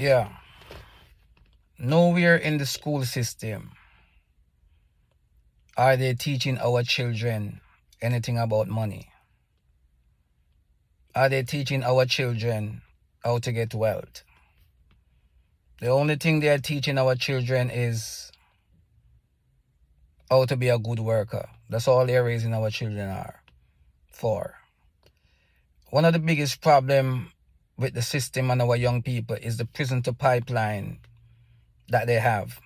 Yeah. Nowhere in the school system are they teaching our children anything about money. Are they teaching our children how to get wealth? The only thing they are teaching our children is how to be a good worker. That's all they're raising our children are for. One of the biggest problem with the system and our young people is the prison to pipeline that they have.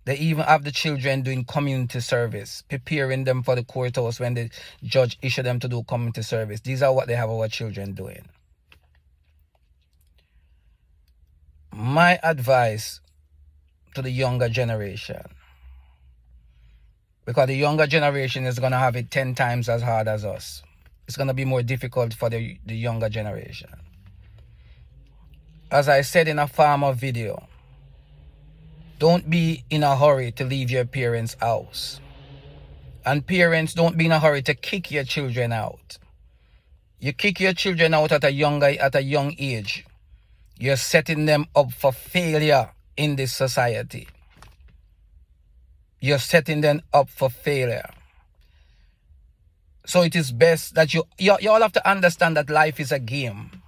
They even have the children doing community service, preparing them for the courthouse when the judge issue them to do community service. These are what they have our children doing. My advice to the younger generation, because the younger generation is going to have it 10 times as hard as us. It's going to be more difficult for the younger generation. As I said in a former video, don't be in a hurry to leave your parents' house. And parents, don't be in a hurry to kick your children out. You kick your children out at a young age, you're setting them up for failure in this society. You're setting them up for failure. So it is best that you all have to understand that life is a game.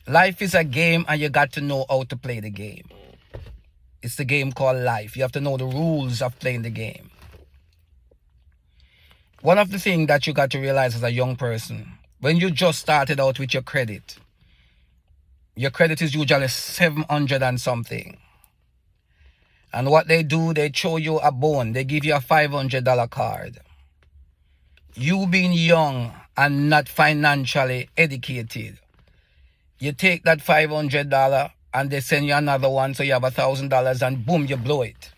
Life is a game, and you got to know how to play the game. It's the game called life. You have to know the rules of playing the game. One of the things that you got to realize as a young person, when you just started out with your credit is usually 700 and something. And what they do, they show you a bone. They give you a $500 card. You being young and not financially educated, you take that $500 and they send you another one, so you have $1,000, and boom, you blow it.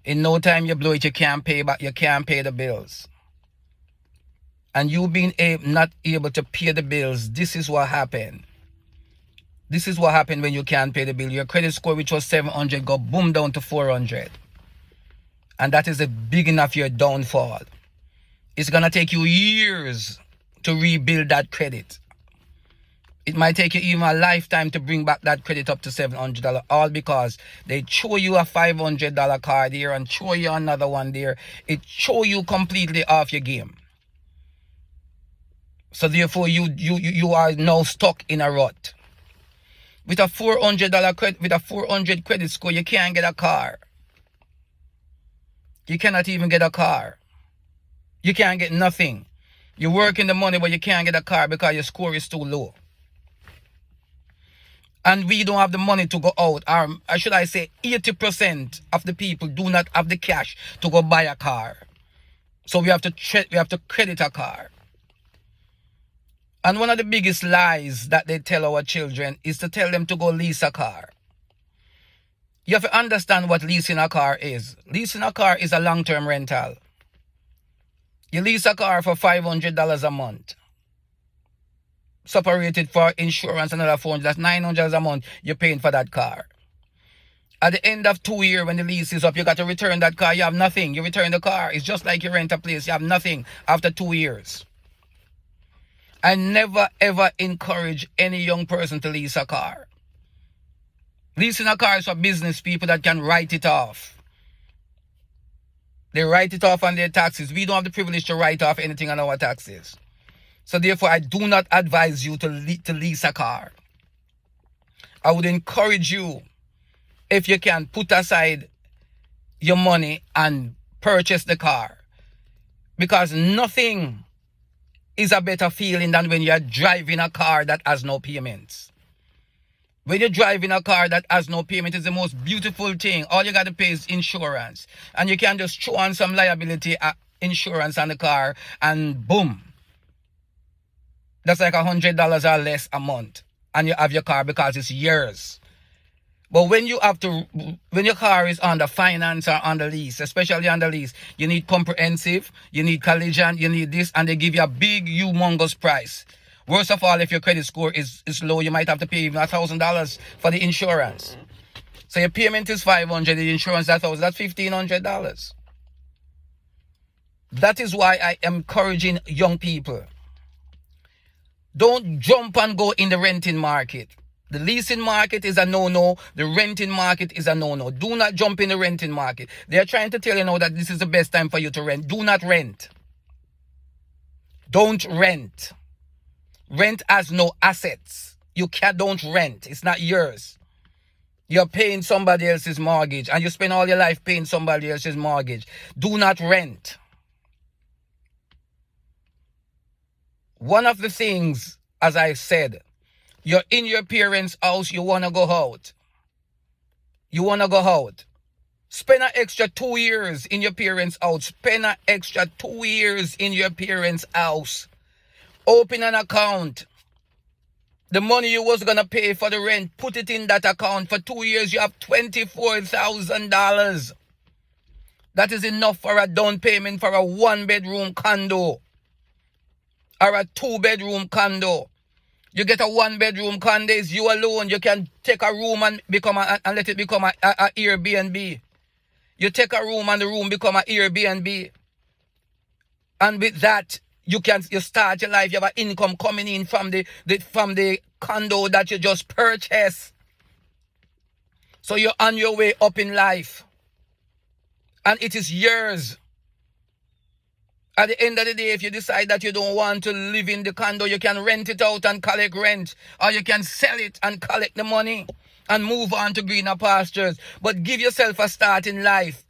In no time you blow it, you can't pay back, you can't pay the bills. And you being not able to pay the bills, this is what happened. This is what happened when you can't pay the bill. Your credit score, which was 700, go boom down to 400. And that is a big enough your downfall. It's going to take you years to rebuild that credit. It might take you even a lifetime to bring back that credit up to $700, all because they show you a $500 card here and show you another one there. It show you completely off your game. So therefore, you are now stuck in a rut. With a $400 credit, with a 400 credit score, you can't get a car. You cannot even get a car. You can't get nothing. You're working the money, but you can't get a car because your score is too low. And we don't have the money to go out. Or should I say 80% of the people do not have the cash to go buy a car. So we have to credit a car. And one of the biggest lies that they tell our children is to tell them to go lease a car. You have to understand what leasing a car is. Leasing a car is a long-term rental. You lease a car for $500 a month. Separated for insurance, another $400. That's $900 a month you're paying for that car. At the end of 2 years, when the lease is up, you got to return that car. You have nothing. You return the car. It's just like you rent a place. You have nothing after 2 years. I never ever encourage any young person to lease a car. Leasing a car is for business people that can write it off. They write it off on their taxes. We don't have the privilege to write off anything on our taxes. So therefore, I do not advise you to lease a car. I would encourage you, if you can, put aside your money and purchase the car. Because nothing is a better feeling than when you're driving a car that has no payments. When you're driving a car that has no payment, it's the most beautiful thing. All you got to pay is insurance. And you can just throw on some liability insurance on the car and boom. That's like $100 or less a month. And you have your car because it's yours. But when your car is under finance or under lease, especially under lease, you need comprehensive, you need collision, you need this, and they give you a big, humongous price. Worst of all, if your credit score is low, you might have to pay even $1,000 for the insurance. So your payment is $500, the insurance is $1,000, that's $1,500. That is why I am encouraging young people. Don't jump and go in the renting market. The leasing market is a no-no. The renting market is a no-no. Do not jump in the renting market. They are trying to tell you now that this is the best time for you to rent. Do not rent. Don't rent. Rent has no assets. Don't rent. It's not yours. You're paying somebody else's mortgage and you spend all your life paying somebody else's mortgage. Do not rent. One of the things, as I said, you're in your parents' house, you want to go out. You want to go out. Spend an extra 2 years in your parents' house. Spend an extra 2 years in your parents' house. Open an account. The money you was going to pay for the rent, put it in that account. For 2 years, you have $24,000. That is enough for a down payment for a 1-bedroom condo or a 2-bedroom condo. You get a 1-bedroom condo, it's you alone. You can take a room and let it become a Airbnb. You take a room and the room become an Airbnb. And with that, you start your life. You have an income coming in from the condo that you just purchased. So you're on your way up in life. And it is yours. At the end of the day, if you decide that you don't want to live in the condo, you can rent it out and collect rent. Or you can sell it and collect the money and move on to greener pastures. But give yourself a start in life.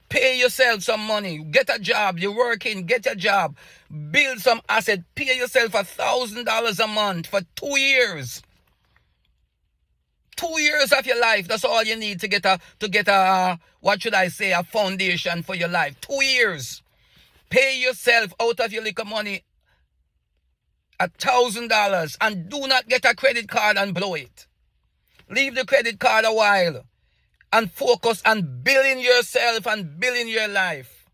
Pay yourself some money. Get a job. You're working. Get a job. Build some asset. Pay yourself $1,000 a month for 2 years. 2 years of your life. That's all you need to get a what should I say, a foundation for your life. 2 years. Pay yourself out of your little money $1,000 and do not get a credit card and blow it. Leave the credit card a while and focus on building yourself and building your life.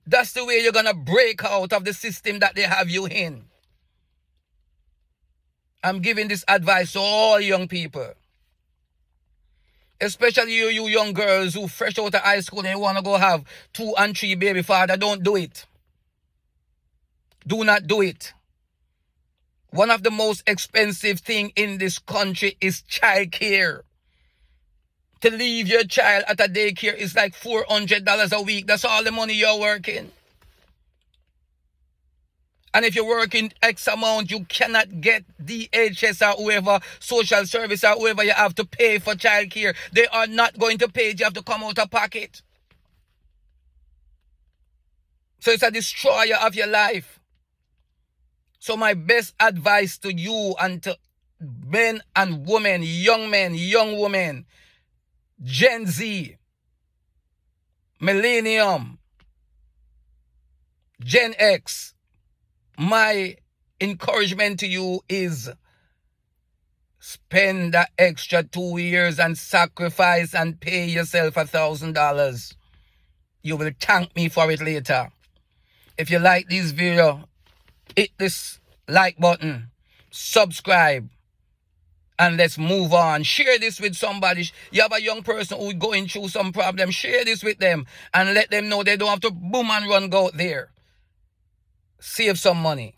That's the way you're going to break out of the system that they have you in. I'm giving this advice to all young people. Especially you young girls who fresh out of high school and you want to go have 2 and 3 baby father. Don't do it. Do not do it. One of the most expensive thing in this country is child care. To leave your child at a daycare is like $400 a week. That's all the money you're working. And if you're working X amount, you cannot get DHS or whoever, social service or whoever you have to pay for childcare. They are not going to pay it. You have to come out of pocket. So it's a destroyer of your life. So my best advice to you and to men and women, young women, Gen Z, Millennium, Gen X, my encouragement to you is spend the extra 2 years and sacrifice and pay yourself $1,000. You will thank me for it later. If you like this video, hit this like button, subscribe, and let's move on. Share this with somebody. You have a young person who's going through some problem. Share this with them and let them know they don't have to boom and run go out there. Save some money.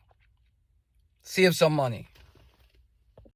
Save some money.